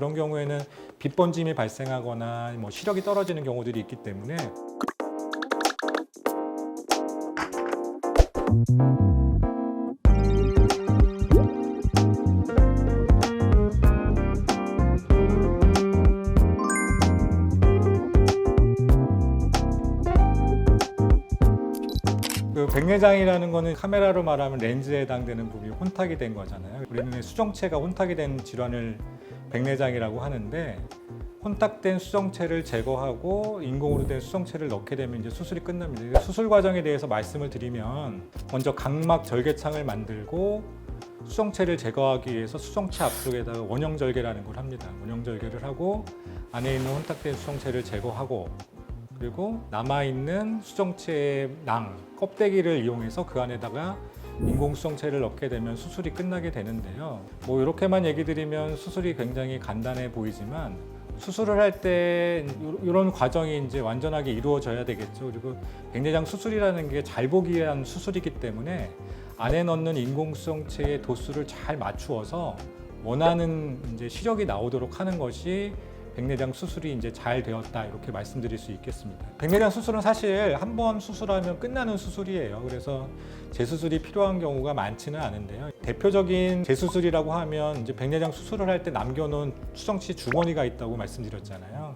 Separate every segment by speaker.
Speaker 1: 그런 경우에는 빛 번짐이 발생하거나 뭐 시력이 떨어지는 경우들이 있기 때문에 그 백내장이라는 거는 카메라로 말하면 렌즈에 해당되는 부분이 혼탁이 된 거잖아요. 우리 눈의 수정체가 혼탁이 된 질환을 백내장이라고 하는데, 혼탁된 수정체를 제거하고 인공으로 된 수정체를 넣게 되면 이제 수술이 끝납니다. 수술 과정에 대해서 말씀을 드리면, 먼저 각막 절개창을 만들고 수정체를 제거하기 위해서 수정체 앞쪽에다가 원형절개라는 걸 합니다. 원형절개를 하고 안에 있는 혼탁된 수정체를 제거하고, 그리고 남아있는 수정체의 낭, 껍데기를 이용해서 그 안에다가 인공 수정체를 넣게 되면 수술이 끝나게 되는데요. 뭐 이렇게만 얘기 드리면 수술이 굉장히 간단해 보이지만, 수술을 할 때 이런 과정이 이제 완전하게 이루어져야 되겠죠. 그리고 백내장 수술이라는 게 잘 보기 위한 수술이기 때문에 안에 넣는 인공 수정체의 도수를 잘 맞추어서 원하는 이제 시력이 나오도록 하는 것이 백내장 수술이 이제 잘 되었다, 이렇게 말씀드릴 수 있겠습니다. 백내장 수술은 사실 한 번 수술하면 끝나는 수술이에요. 그래서 재수술이 필요한 경우가 많지는 않은데요. 대표적인 재수술이라고 하면 이제 백내장 수술을 할 때 남겨놓은 수정치 주머니가 있다고 말씀드렸잖아요.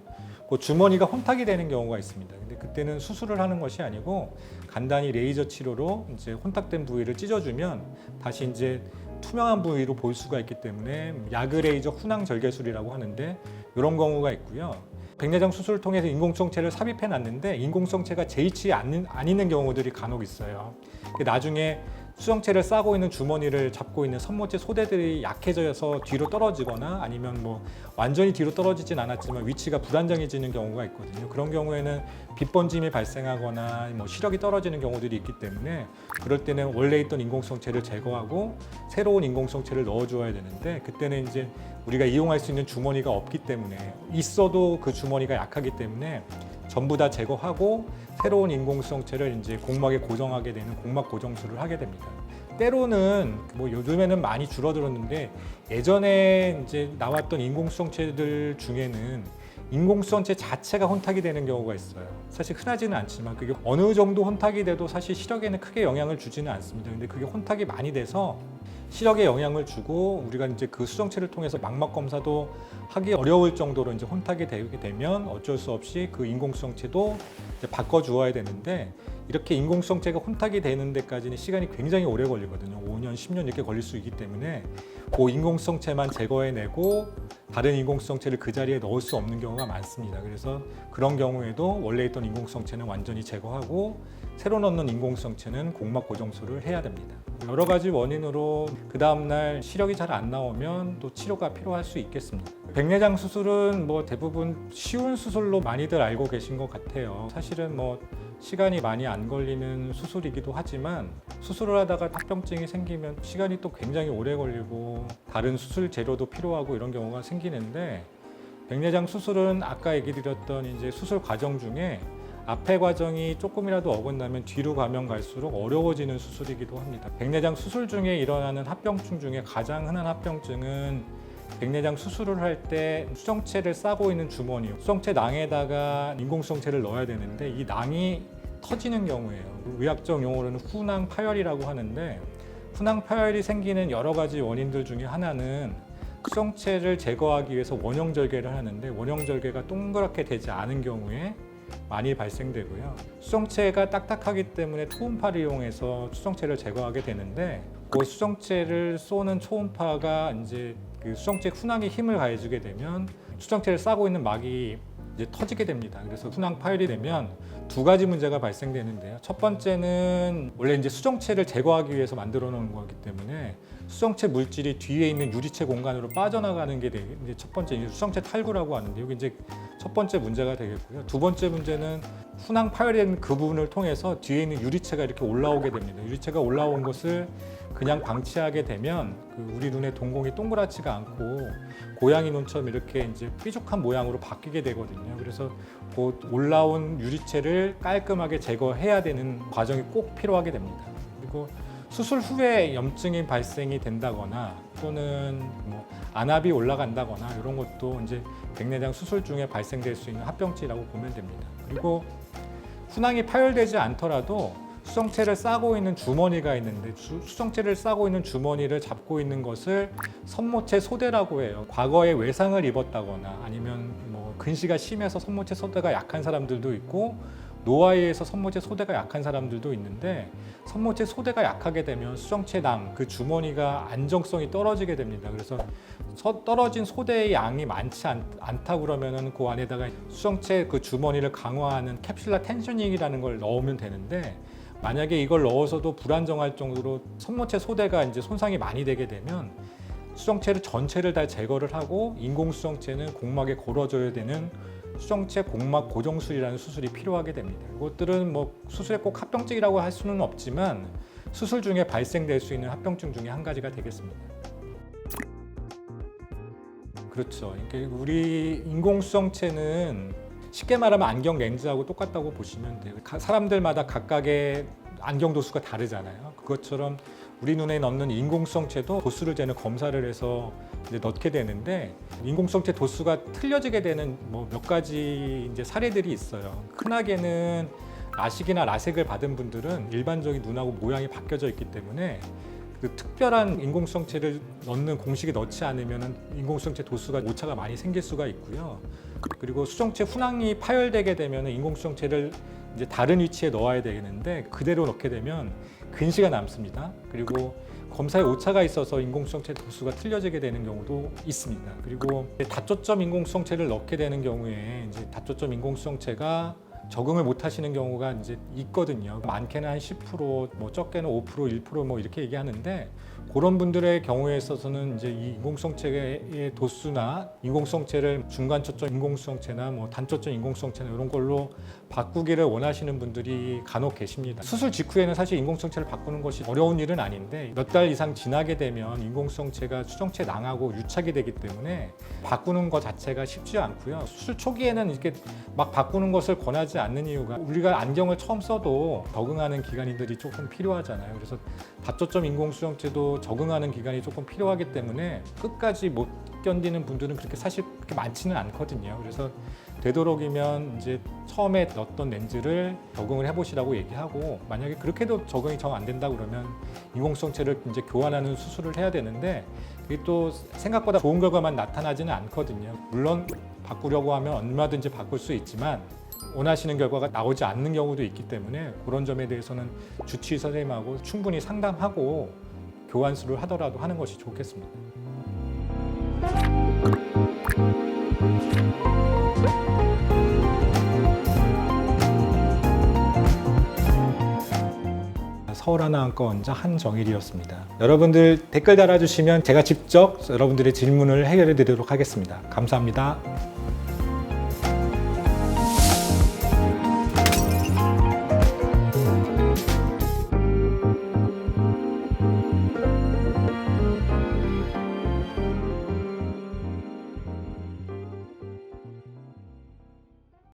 Speaker 1: 그 주머니가 혼탁이 되는 경우가 있습니다. 근데 그때는 수술을 하는 것이 아니고 간단히 레이저 치료로 이제 혼탁된 부위를 찢어주면 다시 이제 투명한 부위로 볼 수가 있기 때문에 야그 레이저 훈황 절개술이라고 하는데, 이런 경우가 있고요. 백내장 수술을 통해서 인공수정체를 삽입해 놨는데 인공수정체가 재이치 안 있는 경우들이 간혹 있어요. 나중에 수정체를 싸고 있는 주머니를 잡고 있는 손모체 소대들이 약해져서 뒤로 떨어지거나, 아니면 뭐 완전히 뒤로 떨어지진 않았지만 위치가 불안정해지는 경우가 있거든요. 그런 경우에는 빛 번짐이 발생하거나 뭐 시력이 떨어지는 경우들이 있기 때문에, 그럴 때는 원래 있던 인공수정체를 제거하고 새로운 인공수정체를 넣어줘야 되는데, 그때는 이제 우리가 이용할 수 있는 주머니가 없기 때문에, 있어도 그 주머니가 약하기 때문에 전부 다 제거하고 새로운 인공수정체를 이제 공막에 고정하게 되는 공막 고정술을 하게 됩니다. 때로는 뭐 요즘에는 많이 줄어들었는데, 예전에 이제 나왔던 인공수정체들 중에는 인공수정체 자체가 혼탁이 되는 경우가 있어요. 사실 흔하지는 않지만 그게 어느 정도 혼탁이 돼도 사실 시력에는 크게 영향을 주지는 않습니다. 근데 그게 혼탁이 많이 돼서 시력에 영향을 주고, 우리가 이제 그 수정체를 통해서 망막 검사도 하기 어려울 정도로 이제 혼탁이 되게 되면 어쩔 수 없이 그 인공수정체도 이제 바꿔 주어야 되는데, 이렇게 인공수정체가 혼탁이 되는 데까지는 시간이 굉장히 오래 걸리거든요. 5년, 10년 이렇게 걸릴 수 있기 때문에 그 인공수정체만 제거해내고 다른 인공수정체를 그 자리에 넣을 수 없는 경우가 많습니다. 그래서 그런 경우에도 원래 있던 인공수정체는 완전히 제거하고 새로 넣는 인공수정체는 공막 고정술을 해야 됩니다. 여러 가지 원인으로 그 다음날 시력이 잘 안 나오면 또 치료가 필요할 수 있겠습니다. 백내장 수술은 뭐 대부분 쉬운 수술로 많이들 알고 계신 것 같아요. 사실은 뭐 시간이 많이 안 걸리는 수술이기도 하지만, 수술을 하다가 합병증이 생기면 시간이 또 굉장히 오래 걸리고 다른 수술 재료도 필요하고 이런 경우가 생기는데, 백내장 수술은 아까 얘기 드렸던 이제 수술 과정 중에 앞에 과정이 조금이라도 어긋나면 뒤로 가면 갈수록 어려워지는 수술이기도 합니다. 백내장 수술 중에 일어나는 합병증 중에 가장 흔한 합병증은, 백내장 수술을 할 때 수정체를 싸고 있는 주머니, 수정체 낭에다가 인공수정체를 넣어야 되는데 이 낭이 터지는 경우예요. 의학적 용어로는 훈황 파열이라고 하는데, 훈황 파열이 생기는 여러 가지 원인들 중에 하나는 수정체를 제거하기 위해서 원형절개를 하는데, 원형절개가 동그랗게 되지 않은 경우에 많이 발생되고요. 수정체가 딱딱하기 때문에 초음파를 이용해서 수정체를 제거하게 되는데, 그 수정체를 쏘는 초음파가 이제 그 수정체 훈황에 힘을 가해주게 되면 수정체를 싸고 있는 막이 이제 터지게 됩니다. 그래서 훈황 파열이 되면 두 가지 문제가 발생되는데요. 첫 번째는 원래 이제 수정체를 제거하기 위해서 만들어 놓은 거기 때문에 수정체 물질이 뒤에 있는 유리체 공간으로 빠져나가는 게 이제 첫 번째 이제 수정체 탈구라고 하는데, 여기 이제 첫 번째 문제가 되겠고요. 두 번째 문제는 훈황 파열된 그 부분을 통해서 뒤에 있는 유리체가 이렇게 올라오게 됩니다. 유리체가 올라온 것을 그냥 방치하게 되면 우리 눈의 동공이 동그랗지가 않고 고양이 눈처럼 이렇게 이제 삐죽한 모양으로 바뀌게 되거든요. 그래서 그 올라온 유리체를 깔끔하게 제거해야 되는 과정이 꼭 필요하게 됩니다. 그리고 수술 후에 염증이 발생이 된다거나 또는 뭐 안압이 올라간다거나 이런 것도 이제 백내장 수술 중에 발생될 수 있는 합병증이라고 보면 됩니다. 그리고 훈항이 파열되지 않더라도 수정체를 싸고 있는 주머니가 있는데 수정체를 싸고 있는 주머니를 잡고 있는 것을 손모체 소대라고 해요. 과거에 외상을 입었다거나 아니면 뭐 근시가 심해서 손모체 소대가 약한 사람들도 있고 노화에서 손모체 소대가 약한 사람들도 있는데 손모체 소대가 약하게 되면 수정체낭 그 주머니가 안정성이 떨어지게 됩니다. 그래서 떨어진 소대의 양이 많지 않다 그러면은 그 안에다가 수정체 그 주머니를 강화하는 캡슐라 텐셔닝이라는 걸 넣으면 되는데 만약에 이걸 넣어서도 불안정할 정도로 손모체 소대가 이제 손상이 많이 되게 되면 수정체를 전체를 다 제거를 하고 인공 수정체는 공막에 걸어줘야 되는 수정체 공막 고정술이라는 수술이 필요하게 됩니다. 이것들은 뭐 수술에 꼭 합병증이라고 할 수는 없지만 수술 중에 발생될 수 있는 합병증 중에 한 가지가 되겠습니다. 그렇죠. 그러니까 우리 인공 수정체는 쉽게 말하면 안경 렌즈하고 똑같다고 보시면 돼요. 사람들마다 각각의 안경 도수가 다르잖아요. 그것처럼 우리 눈에 넣는 인공수정체도 도수를 재는 검사를 해서 이제 넣게 되는데 인공수정체 도수가 틀려지게 되는 뭐 몇 가지 이제 사례들이 있어요. 흔하게는 라식이나 라섹을 받은 분들은 일반적인 눈하고 모양이 바뀌어져 있기 때문에 그 특별한 인공수정체를 넣는 공식에 넣지 않으면 인공수정체 도수가 오차가 많이 생길 수가 있고요. 그리고 수정체 훈항이 파열되게 되면 인공수정체를 이제 다른 위치에 넣어야 되는데 그대로 넣게 되면 근시가 남습니다. 그리고 검사에 오차가 있어서 인공수정체 도수가 틀려지게 되는 경우도 있습니다. 그리고 다초점 인공수정체를 넣게 되는 경우에 이제 다초점 인공수정체가 적응을 못 하시는 경우가 이제 있거든요. 많게는 한 10%, 뭐 적게는 5%, 1%뭐 이렇게 얘기하는데 그런 분들의 경우에 있어서는 이제 이 인공수정체의 도수나 인공수정체를 중간초점 인공수정체나 뭐 단초점 인공수정체나 이런 걸로 바꾸기를 원하시는 분들이 간혹 계십니다. 수술 직후에는 사실 인공수정체를 바꾸는 것이 어려운 일은 아닌데 몇 달 이상 지나게 되면 인공수정체가 수정체 낭하고 유착이 되기 때문에 바꾸는 것 자체가 쉽지 않고요. 수술 초기에는 이렇게 막 바꾸는 것을 권하지 않는 이유가 우리가 안경을 처음 써도 적응하는 기간들이 조금 필요하잖아요. 그래서 다초점 인공수정체도 적응하는 기간이 조금 필요하기 때문에 끝까지 못 견디는 분들은 그렇게 사실 그렇게 많지는 않거든요. 그래서 되도록이면 이제 처음에 넣었던 렌즈를 적응을 해보시라고 얘기하고 만약에 그렇게도 적응이 정 안 된다 그러면 인공수정체를 이제 교환하는 수술을 해야 되는데 그게 또 생각보다 좋은 결과만 나타나지는 않거든요. 물론 바꾸려고 하면 얼마든지 바꿀 수 있지만 원하시는 결과가 나오지 않는 경우도 있기 때문에 그런 점에 대해서는 주치의 선생님하고 충분히 상담하고 교환술을 하더라도 하는 것이 좋겠습니다. 서울하나안과 원장 한정일이었습니다. 여러분들 댓글 달아주시면 제가 직접 여러분들의 질문을 해결해 드리도록 하겠습니다. 감사합니다.